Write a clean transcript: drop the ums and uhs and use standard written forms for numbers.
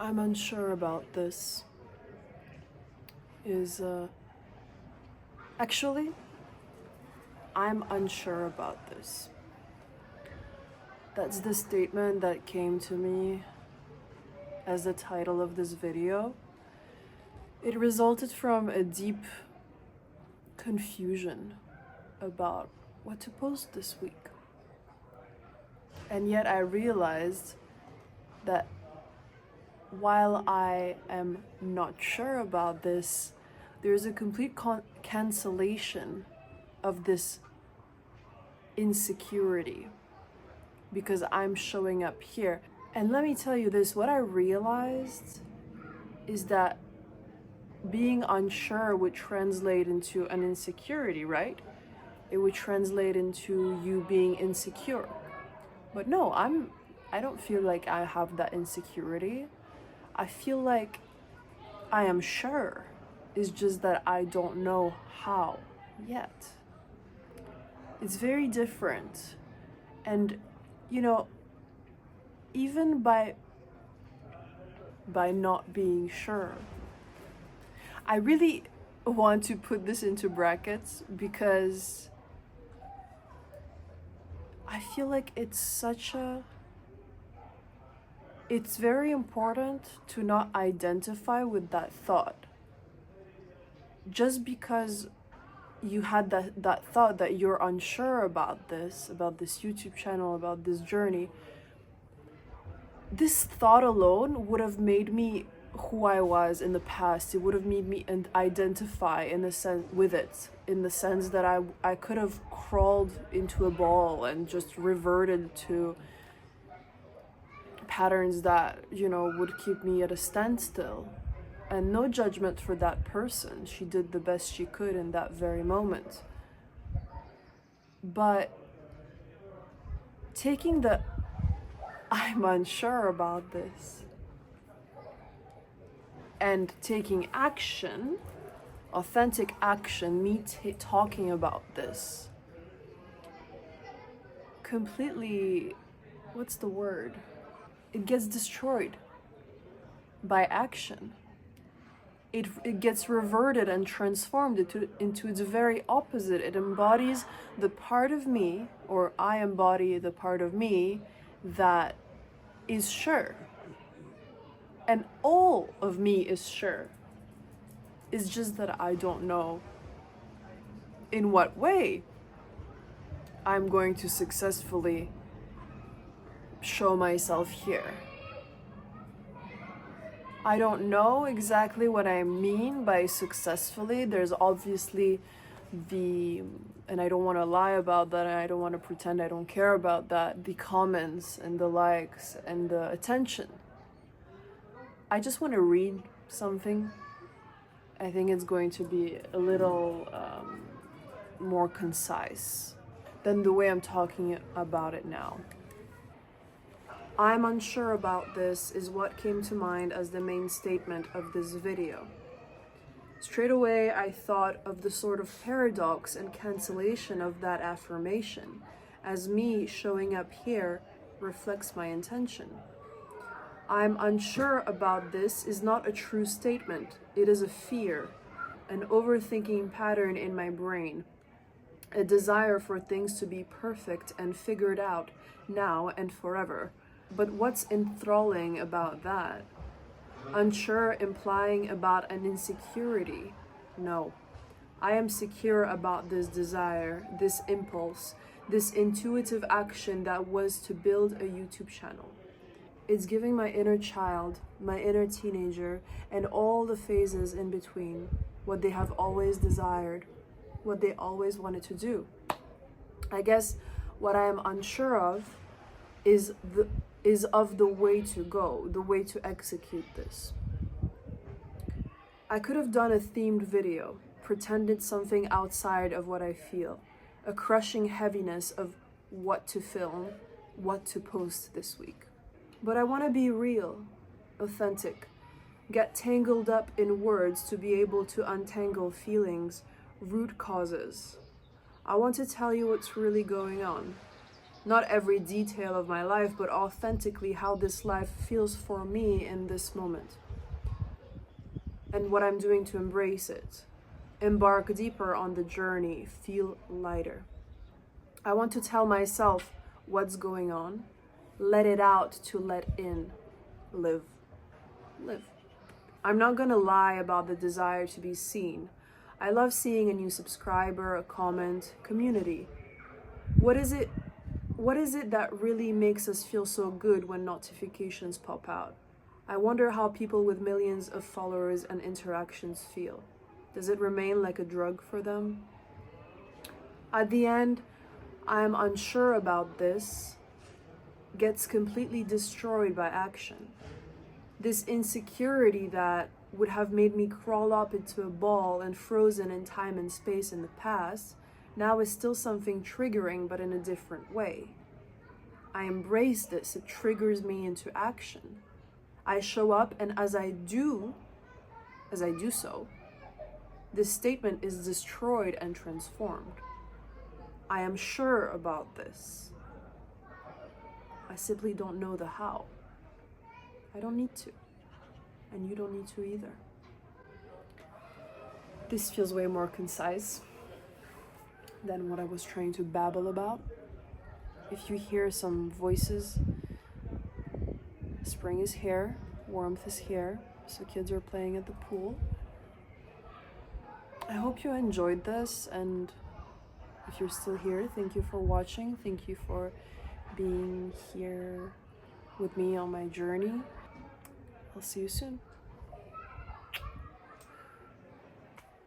I'm unsure about this is actually I'm unsure about this. That's the statement that came to me as the title of this video. It resulted from a deep confusion about what to post this week. And yet I realized that while I am not sure about this, there's a complete cancellation of this insecurity because I'm showing up here. And let me tell you this, what I realized is that being unsure would translate into an insecurity, right? It would translate into you being insecure. But no, I don't feel like I have that insecurity. I feel like I am sure. It's just that I don't know how yet. It's very different. And you know, even by not being sure, I really want to put this into brackets because I feel like it's very important to not identify with that thought. Just because you had that thought that you're unsure about this YouTube channel, about this journey, this thought alone would have made me who I was in the past. It would have made me identify in the sense that I could have crawled into a ball and just reverted to patterns that, would keep me at a standstill. And no judgment for that person. She did the best she could in that very moment. But taking the I'm unsure about this and taking action, authentic action, me talking about this, completely, what's the word? It gets destroyed by action. It gets reverted and transformed into its very opposite. It embodies the part of me, or I embody the part of me that is sure. And all of me is sure. It's just that I don't know in what way I'm going to successfully show myself here. I don't know exactly what I mean by successfully. There's obviously and I don't want to lie about that, and I don't want to pretend I don't care about that, the comments and the likes and the attention. I just want to read something. I think it's going to be a little more concise than the way I'm talking about it now. I'm unsure about this is what came to mind as the main statement of this video. Straight away, I thought of the sort of paradox and cancellation of that affirmation, as me showing up here reflects my intention. I'm unsure about this is not a true statement. It is a fear, an overthinking pattern in my brain, a desire for things to be perfect and figured out now and forever. But what's enthralling about that? Unsure implying about an insecurity? No. I am secure about this desire, this impulse, this intuitive action that was to build a YouTube channel. It's giving my inner child, my inner teenager, and all the phases in between what they have always desired, what they always wanted to do. I guess what I am unsure of is of the way to go, the way to execute this. I could have done a themed video, pretended something outside of what I feel, a crushing heaviness of what to film, what to post this week. But I want to be real, authentic, get tangled up in words to be able to untangle feelings, root causes. I want to tell you what's really going on. Not every detail of my life, but authentically how this life feels for me in this moment. And what I'm doing to embrace it. Embark deeper on the journey, feel lighter. I want to tell myself what's going on, let it out to let in, live. Live. I'm not gonna lie about the desire to be seen. I love seeing a new subscriber, a comment, community. What is it that really makes us feel so good when notifications pop out? I wonder how people with millions of followers and interactions feel. Does it remain like a drug for them? At the end, I am unsure about this, gets completely destroyed by action. This insecurity that would have made me crawl up into a ball and frozen in time and space in the past, now is still something triggering, but in a different way. I embrace this, it triggers me into action. I show up, and as I do so, this statement is destroyed and transformed. I am sure about this. I simply don't know the how. I don't need to. And you don't need to either. This feels way more concise than what I was trying to babble about. If you hear some voices, spring is here, warmth is here, so kids are playing at the pool. I hope you enjoyed this, and if you're still here, thank you for watching. Thank you for being here with me on my journey. I'll see you soon.